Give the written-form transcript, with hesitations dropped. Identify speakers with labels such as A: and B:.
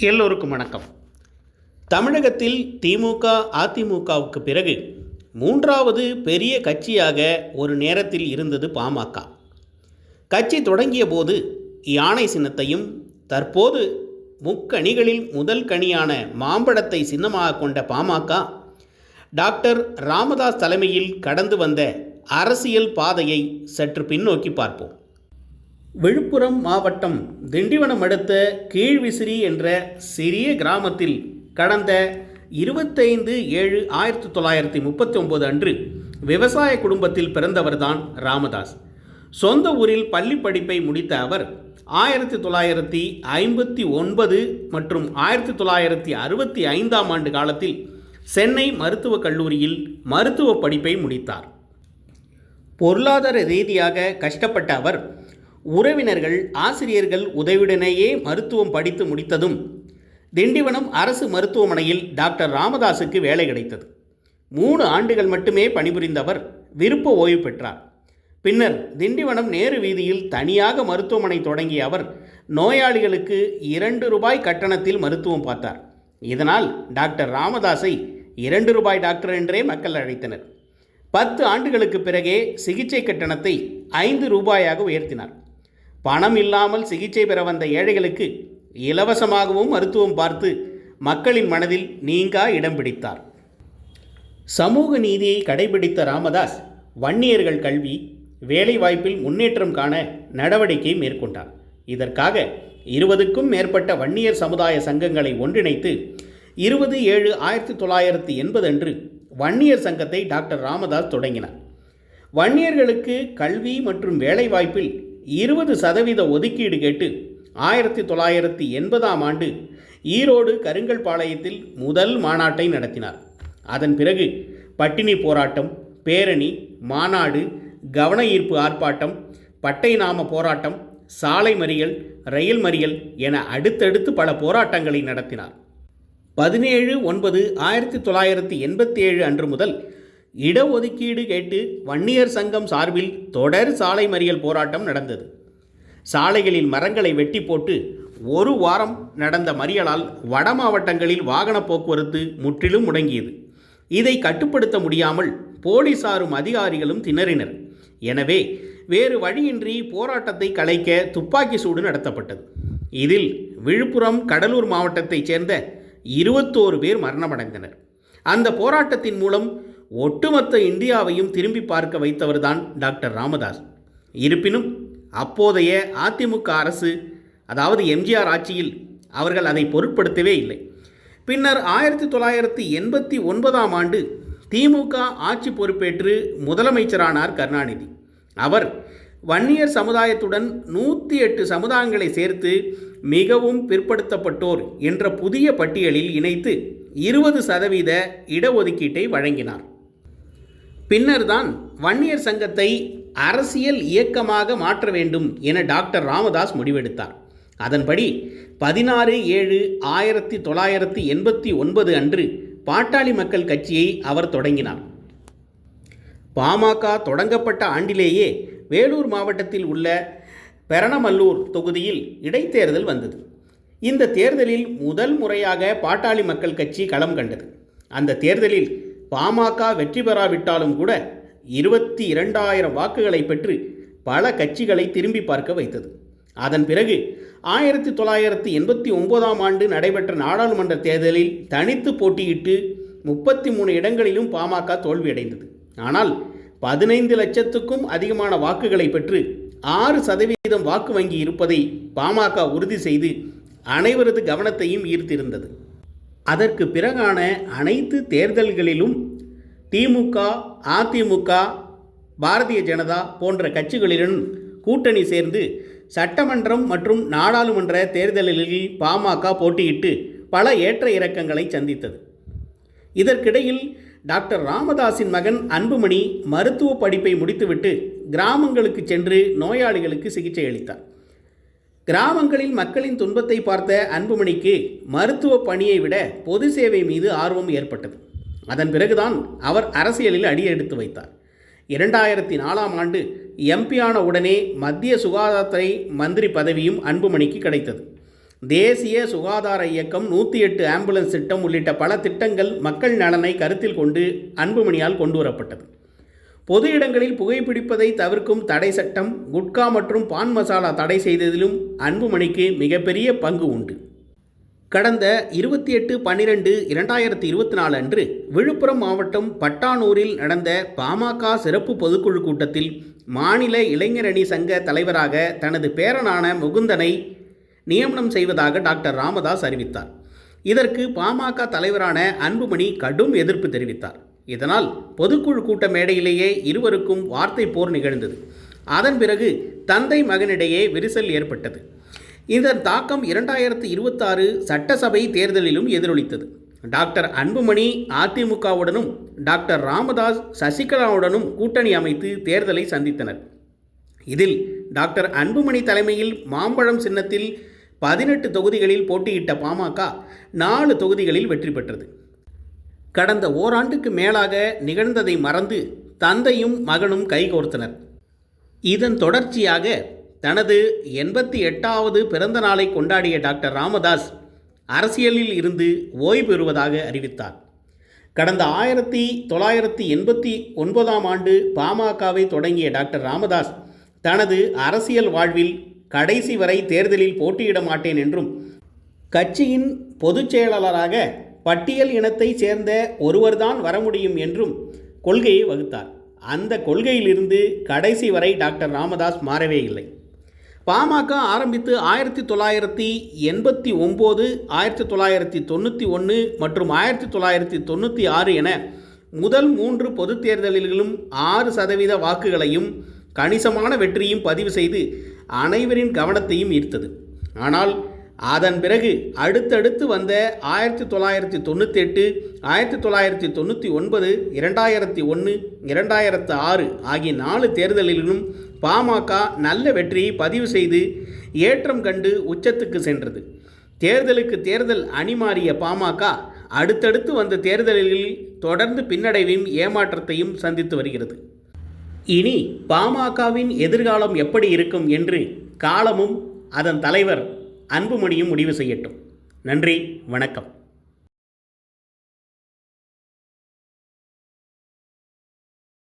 A: எல்லோருக்கும் வணக்கம். தமிழகத்தில் திமுக அதிமுகவுக்கு பிறகு மூன்றாவது பெரிய கட்சியாக ஒரு நேரத்தில் இருந்தது பாமக. கட்சி தொடங்கிய போது யானை சின்னத்தையும் தற்போது முக்கணிகளில் முதல் கணியான மாம்பழத்தை சின்னமாக கொண்ட பாமக டாக்டர் ராமதாஸ் தலைமையில் கடந்து வந்த அரசியல் பாதையை சற்று பின்னோக்கி பார்ப்போம். விழுப்புரம் மாவட்டம் திண்டிவனம் அடுத்த கீழ்விசிறி என்ற சிறிய கிராமத்தில் கடந்த 25/7/1939 அன்று விவசாய குடும்பத்தில் பிறந்தவர்தான் ராமதாஸ். சொந்த ஊரில் பள்ளி படிப்பை முடித்த அவர் 1959 மற்றும் 1965 ஆண்டு காலத்தில் சென்னை மருத்துவக் கல்லூரியில் மருத்துவ படிப்பை முடித்தார். பொருளாதார ரீதியாக கஷ்டப்பட்ட அவர் உறவினர்கள் ஆசிரியர்கள் உதவியுடனேயே மருத்துவம் படித்து முடித்ததும் திண்டிவனம் அரசு மருத்துவமனையில் டாக்டர் ராமதாஸுக்கு வேலை கிடைத்தது. 3 ஆண்டுகள் மட்டுமே பணிபுரிந்த அவர் விருப்ப ஓய்வு பெற்றார். பின்னர் திண்டிவனம் நேரு வீதியில் தனியாக மருத்துவமனை தொடங்கிய அவர் நோயாளிகளுக்கு 2 ரூபாய் கட்டணத்தில் மருத்துவம் பார்த்தார். இதனால் டாக்டர் ராமதாஸை 2 ரூபாய் டாக்டர் என்றே மக்கள் அழைத்தனர். 10 ஆண்டுகளுக்கு பிறகே சிகிச்சை கட்டணத்தை 5 ரூபாயாக உயர்த்தினார். பணம் இல்லாமல் சிகிச்சை பெற வந்த ஏழைகளுக்கு இலவசமாகவும் மருத்துவம் பார்த்து மக்களின் மனதில் நீங்கா இடம் பிடித்தார். சமூக நீதியை கடைபிடித்த ராமதாஸ் வன்னியர்கள் கல்வி வேலைவாய்ப்பில் முன்னேற்றம் காண நடவடிக்கை மேற்கொண்டார். இதற்காக 20க்கும் மேற்பட்ட வன்னியர் சமுதாய சங்கங்களை ஒன்றிணைத்து 20/7/1980 அன்று வன்னியர் சங்கத்தை டாக்டர் ராமதாஸ் தொடங்கினார். வன்னியர்களுக்கு கல்வி மற்றும் வேலைவாய்ப்பில் 20% ஒதுக்கீடு கேட்டு 1980 ஆண்டு ஈரோடு கருங்கல்பாளையத்தில் முதல் மாநாட்டை நடத்தினார். அதன் பிறகு பட்டினி போராட்டம், பேரணி, மாநாடு, கவன ஈர்ப்பு ஆர்ப்பாட்டம், பட்டை நாம போராட்டம், சாலை மறியல், ரயில் மறியல் என அடுத்தடுத்து பல போராட்டங்களை நடத்தினார். 17/9/1987 அன்று முதல் இடஒதுக்கீடு கேட்டு வன்னியர் சங்கம் சார்பில் தொடர் சாலை மறியல் போராட்டம் நடந்தது. சாலைகளில் மரங்களை வெட்டி போட்டு 1 வாரம் நடந்த மறியலால் வட மாவட்டங்களில் வாகன போக்குவரத்து முற்றிலும் முடங்கியது. இதை கட்டுப்படுத்த முடியாமல் போலீசாரும் அதிகாரிகளும் திணறினர். எனவே வேறு வழியின்றி போராட்டத்தை கலைக்க துப்பாக்கி சூடு நடத்தப்பட்டது. இதில் விழுப்புரம், கடலூர் மாவட்டத்தைச் சேர்ந்த 21 பேர் மரணமடைந்தனர். அந்த போராட்டத்தின் மூலம் ஒட்டுமொத்த இந்தியாவையும் திரும்பி பார்க்க வைத்தவர்தான் டாக்டர் ராமதாஸ். இருப்பினும் அப்போதைய அதிமுக அரசு, அதாவது எம்ஜிஆர் ஆட்சியில் அவர்கள் அதை பொருட்படுத்தவே இல்லை. பின்னர் 1989 ஆண்டு திமுக ஆட்சி பொறுப்பேற்று முதலமைச்சரானார் கருணாநிதி. அவர் வன்னியர் சமுதாயத்துடன் 108 சமுதாயங்களை சேர்த்து மிகவும் பிற்படுத்தப்பட்டோர் என்ற புதிய பட்டியலில் இணைத்து 20% இடஒதுக்கீட்டை வழங்கினார். பின்னர்தான் வன்னியர் சங்கத்தை அரசியல் இயக்கமாக மாற்ற வேண்டும் என டாக்டர் ராமதாஸ் முடிவெடுத்தார். அதன்படி 16/7/1989 அன்று பாட்டாளி மக்கள் கட்சியை அவர் தொடங்கினார். பாமக தொடங்கப்பட்ட ஆண்டிலேயே வேலூர் மாவட்டத்தில் உள்ள பெரணமல்லூர் தொகுதியில் இடைத்தேர்தல் வந்தது. இந்த தேர்தலில் முதல் முறையாக பாட்டாளி மக்கள் கட்சி களம் கண்டது. அந்த தேர்தலில் பாமக வெற்றி பெறாவிட்டாலும் கூட 22,000 வாக்குகளை பெற்று பல கட்சிகளை திரும்பி பார்க்க வைத்தது. அதன் பிறகு 1989 ஆண்டு நடைபெற்ற நாடாளுமன்ற தேர்தலில் தனித்து போட்டியிட்டு 33 இடங்களிலும் பாமக தோல்வியடைந்தது. ஆனால் 15 லட்சத்துக்கும் அதிகமான வாக்குகளை பெற்று 6% வாக்கு வங்கி இருப்பதை பாமக உறுதி செய்து அனைவரது கவனத்தையும் ஈர்த்திருந்தது. அதற்கு பிறகான அனைத்து தேர்தல்களிலும் திமுக, அதிமுக, பாரதிய ஜனதா போன்ற கட்சிகளுடன் கூட்டணி சேர்ந்து சட்டமன்றம் மற்றும் நாடாளுமன்ற தேர்தல்களில் பாமக போட்டியிட்டு பல ஏற்ற இறக்கங்களை சந்தித்தது. இதற்கிடையில் டாக்டர் ராமதாஸின் மகன் அன்புமணி மருத்துவ படிப்பை முடித்துவிட்டு கிராமங்களுக்கு சென்று நோயாளிகளுக்கு சிகிச்சை அளித்தார். கிராமங்களில் மக்களின் துன்பத்தை பார்த்த அன்புமணிக்கு மருத்துவ பணியை விட பொது சேவை மீது ஆர்வம் ஏற்பட்டது. அதன் பிறகுதான் அவர் அரசியலில் அடியெடுத்து வைத்தார். 2004 ஆண்டு எம்பியான உடனே மத்திய சுகாதாரத்துறை மந்திரி பதவியும் அன்புமணிக்கு கிடைத்தது. தேசிய சுகாதார இயக்கம், 108 ஆம்புலன்ஸ் திட்டம் உள்ளிட்ட பல திட்டங்கள் மக்கள் நலனை கருத்தில் கொண்டு அன்புமணியால் கொண்டுவரப்பட்டது. பொது இடங்களில் புகைப்பிடிப்பதை தவிர்க்கும் தடை சட்டம், குட்கா மற்றும் பான் மசாலா தடை செய்ததிலும் அன்புமணிக்கு மிகப்பெரிய பங்கு உண்டு. கடந்த 28/12/2024 அன்று விழுப்புரம் மாவட்டம் பட்டானூரில் நடந்த பாமக சிறப்பு பொதுக்குழு கூட்டத்தில் மாநில இளைஞரணி சங்க தலைவராக தனது பேரனான முகுந்தனை நியமனம் செய்வதாக டாக்டர் ராமதாஸ் அறிவித்தார். இதற்கு பாமக தலைவரான அன்புமணி கடும் எதிர்ப்பு தெரிவித்தார். இதனால் பொதுக்குழு கூட்ட மேடையிலேயே இருவருக்கும் வார்த்தை போர் நிகழ்ந்தது. அதன் பிறகு தந்தை மகனிடையே விரிசல் ஏற்பட்டது. இதன் தாக்கம் 2026 சட்டசபை தேர்தலிலும் எதிரொலித்தது. டாக்டர் அன்புமணி அதிமுகவுடனும் டாக்டர் ராமதாஸ் சசிகலாவுடனும் கூட்டணி அமைத்து தேர்தலை சந்தித்தனர். இதில் டாக்டர் அன்புமணி தலைமையில் மாம்பழம் சின்னத்தில் 18 தொகுதிகளில் போட்டியிட்ட பாமக 4 தொகுதிகளில் வெற்றி பெற்றது. கடந்த ஓராண்டுக்கு மேலாக நிகழ்ந்ததை மறந்து தந்தையும் மகனும் கைகோர்த்தனர். இதன் தொடர்ச்சியாக தனது 88வது பிறந்த நாளை கொண்டாடிய டாக்டர் ராமதாஸ் அரசியலில் இருந்து ஓய்வு பெறுவதாக அறிவித்தார். கடந்த 1989ஆம் ஆண்டு பாமகவை தொடங்கிய டாக்டர் ராமதாஸ் தனது அரசியல் வாழ்வில் கடைசி வரை தேர்தலில் போட்டியிட மாட்டேன் என்றும், கட்சியின் பொதுச் செயலாளராக பட்டியல் இனத்தை சேர்ந்த ஒருவர்தான் வர முடியும் என்றும் கொள்கையை வகுத்தார். அந்த கொள்கையிலிருந்து கடைசி வரை டாக்டர் ராமதாஸ் மாறவே இல்லை. பாமக ஆரம்பித்து 1989, 1991 மற்றும் 1996 என முதல் 3 பொதுத் தேர்தல்களிலும் 6% வாக்குகளையும் கணிசமான வெற்றியும் பதிவு செய்து அனைவரின் கவனத்தையும் ஈர்த்தது. ஆனால் அதன் பிறகு அடுத்தடுத்து வந்த 1998, 1999, 2001, 2006 ஆகிய 4 தேர்தலிலும் பாமக நல்ல வெற்றியை பதிவு செய்து ஏற்றம் கண்டு உச்சத்துக்கு சென்றது. தேர்தலுக்கு தேர்தல் அணிமாறிய பாமக அடுத்தடுத்து வந்த தேர்தலில் தொடர்ந்து பின்னடைவையும் ஏமாற்றத்தையும் சந்தித்து வருகிறது. இனி பாமகவின் எதிர்காலம் எப்படி இருக்கும் என்று காலமும் அதன் தலைவர் அன்புமணியும் முடிவு செய்யட்டும். நன்றி, வணக்கம்.